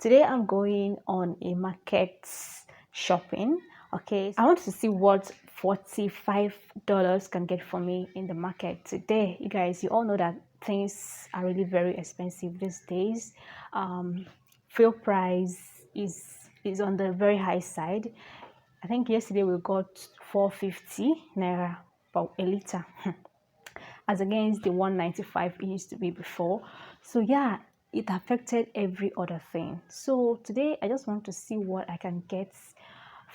Today I'm going on a market shopping. Okay, I want to see what $45 can get for me in the market today. You guys, you all know that things are really very expensive these days. Fuel price is on the very high side. I think yesterday we got 450 naira per a liter as against the 195 it used to be before. So yeah, it affected every other thing. So today I just want to see what I can get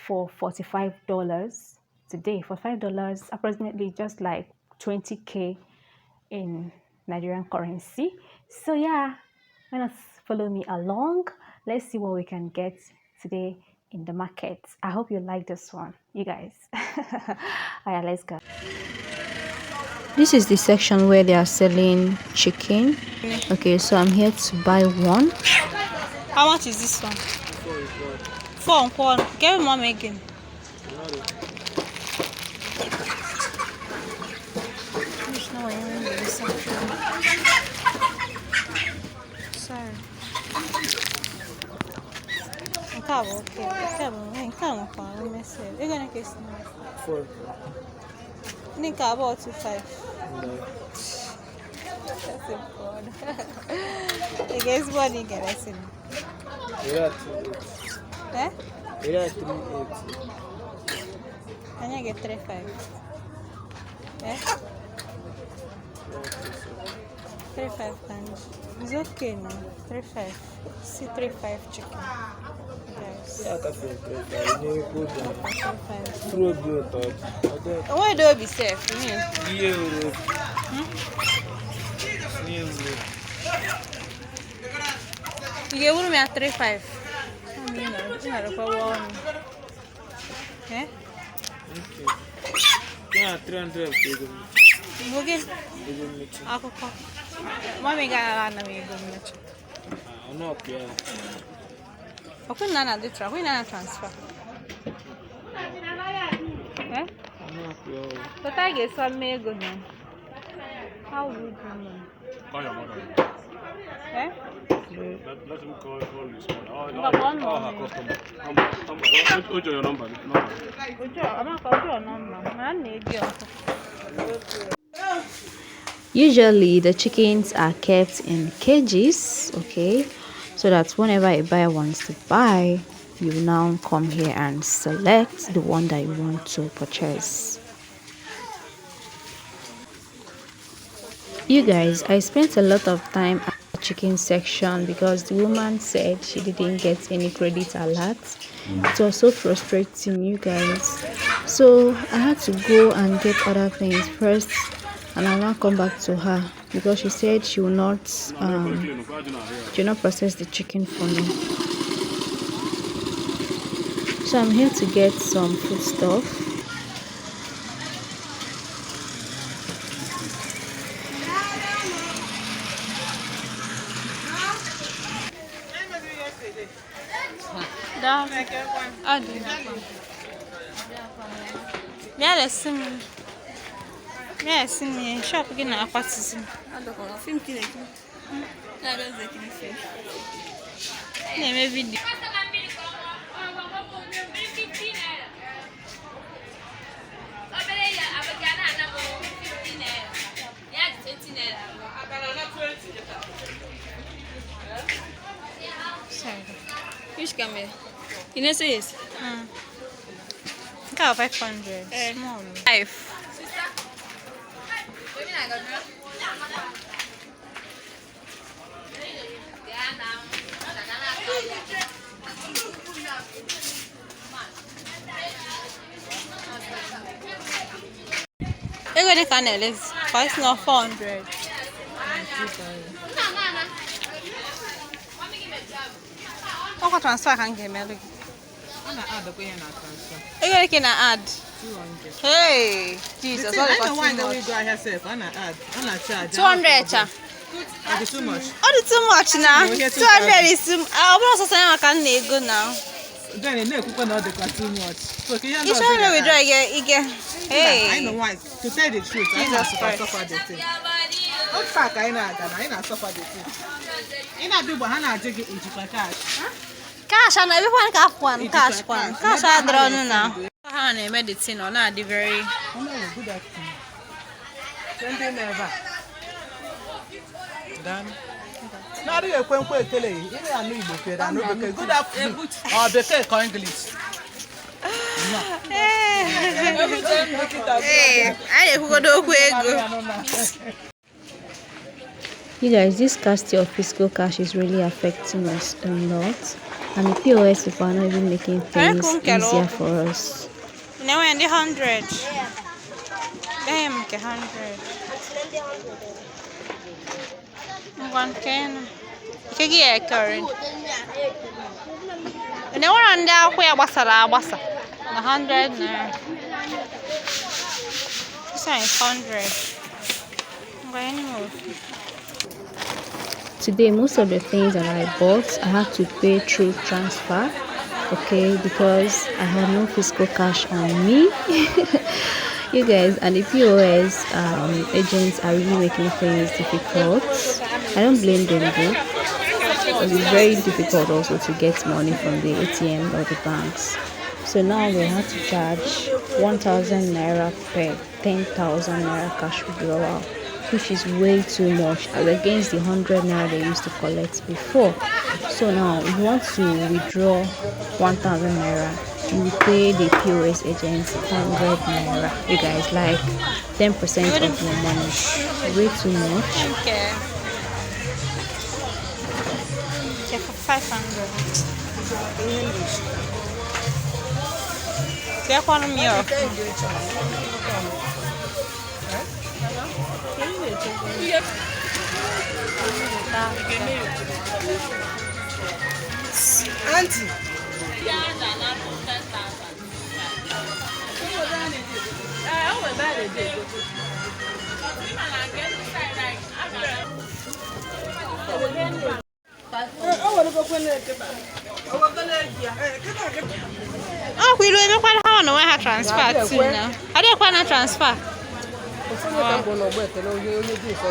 for $45 today. For $5 approximately just like 20k in Nigerian currency. So yeah, why not follow me along? Let's see what we can get today in the market. I hope you like this one, you guys. Alright, let's go. This is the section where they are selling chicken. Okay, so I'm here to buy one. How much is this one? 4. Give me more again. Sorry. Think about 25. That's a fraud. I guess what you get us in. Eh? Yeah, 380. Can you get 35? Eh? 35 can. It's okay now. 35. See 35 chicken. Guys. Yeah, I can feel 35. You know, good. 35. Throw good thought. Why do you be safe? €. You gave me a 35. I mean, one. Eh? Okay. Yeah, 300. Okay. Ako ko. Mami ga na mi go mecha. No, okay. Ako na do tra, ako na transfer. Eh? No, okay. But I get some me go na. How would you know? Call your mother. Eh? Let him call his mother. But one Call her more. customer. What's your number? Ojo, I'm not calling your number. I need you. Usually the chickens are kept in cages, okay, so that whenever a buyer wants to buy, you now come here and select the one that you want to purchase. You guys, I spent a lot of time at the chicken section because the woman said she didn't get any credit alert. It was so frustrating, you guys. So I had to go and get other things first, and I'll now come back to her because she said she will not process the chicken for me. So I'm here to get some food stuff. Yes, shop again. I pass. Video. Which camera? You know, say yes. 500. Small. 5. Ego can is cost not 400. What transfer can get me? Ego can add 200. Hey, Jesus! I don't want the way go yourself. I'm not charge. 200, cha. It's too much. Oh, it's too much now. 200 is too. I'm also saying I can't go now. Then you cook not too much. So can you You should know we try again. Hey. I know why. To tell the truth, I Jesus have to Christ. suffer the thing. What pack I na suffer the thing. I na do but I take it into cash. Cash and everyone can have one. Cash one. Cash I draw now. How na eme the thing or na the very. Oh no, good afternoon. Sunday never. Done. Now you ekwe ekele. Ile anu Igbo fe da no beke. Good afternoon. Or beke ko English. Hey, I go do ego. You guys, this scarcity of physical cash is really affecting us a lot, and the POS people are not even making things easier for us. You know, in the 100. Damn, 100. One can. You get current. And then one there where Wahala. 100 now. This one is 100. But anyway. Today, most of the things that I bought, I had to pay through transfer, okay, because I had no physical cash on me. You guys, and the POS agents are really making things difficult. I don't blame them though, because it's very difficult also to get money from the ATM or the banks. So now we have to charge 1,000 naira per 10,000 naira cash withdrawal, which is way too much as against the 100 naira they used to collect before. So now if you want to withdraw 1,000 naira, you will pay the POS agents 100 naira. You guys, like 10% of your money. Way too much. Okay. Okay, for 500. Get one meal. Auntie. Oh, we don't quite have no way transfer too now. How do you want to transfer?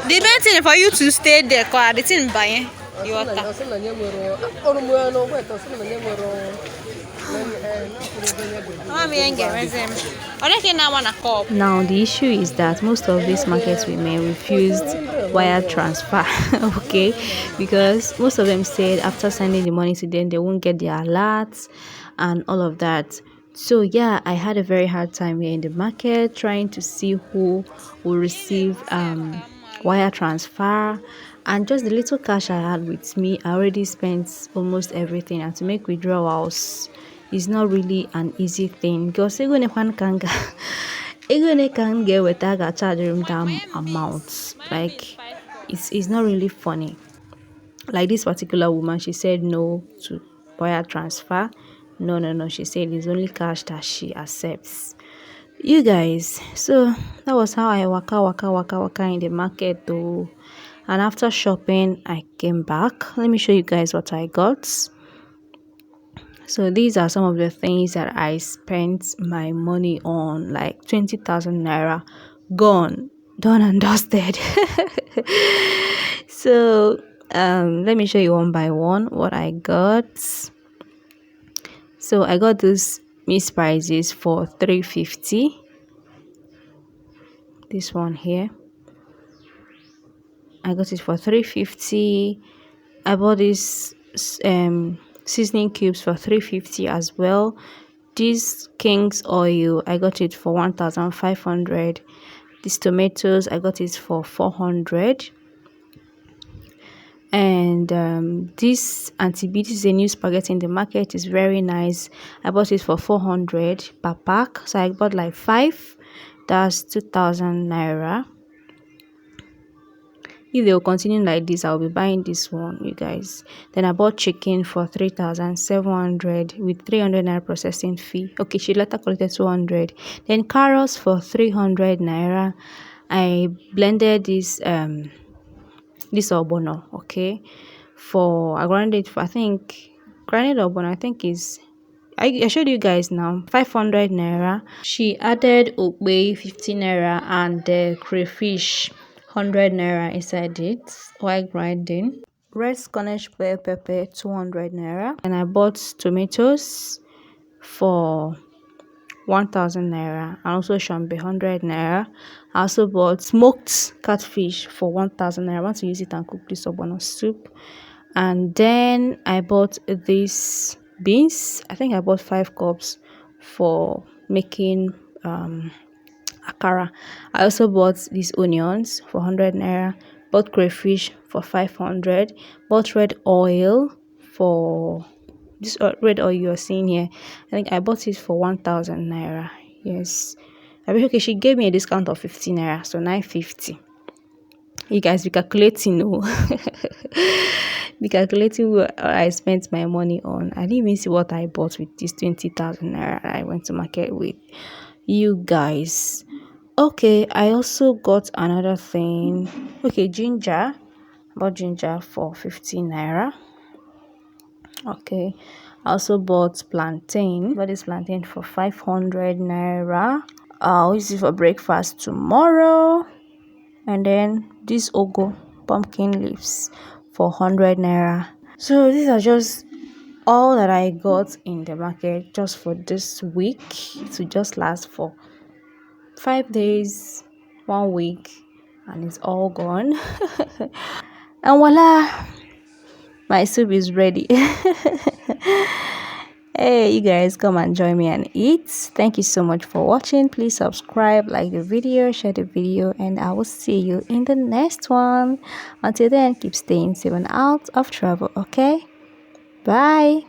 The best thing for you to stay there, cause the thing buying the water. Now the issue is that most of these markets women refused wire transfer, okay, because most of them said after sending the money to them they won't get their alerts and all of that. So yeah, I had a very hard time here in the market trying to see who will receive wire transfer, and just the little cash I had with me, I already spent almost everything, and to make withdrawals is not really an easy thing because even if one can get with that charge that amount, like it's not really funny. Like this particular woman, she said no to wire transfer. No, she said it's only cash that she accepts. You guys, so that was how I waka in the market though. And after shopping, I came back. Let me show you guys what I got. So these are some of the things that I spent my money on, like 20,000 naira gone, done and dusted. So let me show you one by one what I got. So I got these missed prices for 350. This one here, I got it for 350. I bought this seasoning cubes for 350 as well. This King's oil, I got it for 1,500. These tomatoes, I got it for 400. And this antibiotic is a new spaghetti in the market. Is very nice. I bought it for 400 per pack, so I bought like 5. That's 2,000 naira. If they will continue like this, I'll be buying this one, you guys. Then I bought chicken for 3,700 with 300 naira processing fee. Okay, she later collected 200. Then carrots for 300 naira. I blended this ogbono, okay, for I grounded for, I think grounded ogbono I think is, I showed you guys now, 500 naira. She added okpei 50 naira and the crayfish 100 naira inside it while grinding. Red Spanish bell pepper 200 naira, and I bought tomatoes for 1000 naira, and also shambe 100 naira. I also bought smoked catfish for 1000 naira. I want to use it and cook this ogbono soup. And then I bought these beans. I think I bought 5 cups for making akara. I also bought these onions for 100 naira, bought crayfish for 500, bought red oil for this red oil you're seeing here. I think I bought it for 1000 naira. Yes, I mean, okay, she gave me a discount of 15 naira, so 950. You guys be calculating, no? Be calculating what I spent my money on. I didn't even see what I bought with this 20,000 naira I went to market with. You guys, okay, I also got another thing. Okay, ginger. Bought ginger for 15 naira. Okay, I also bought plantain. Bought this plantain for 500 naira. I'll use it for breakfast tomorrow. And then this ogo pumpkin leaves for 100 naira. So these are just all that I got in the market just for this week. It will just last for 5 days, 1 week, and it's all gone. And voila, my soup is ready. Hey, you guys, come and join me and eat. Thank you so much for watching. Please subscribe, like the video, share the video, and I will see you in the next one. Until then, keep staying safe and out of trouble, okay? Bye.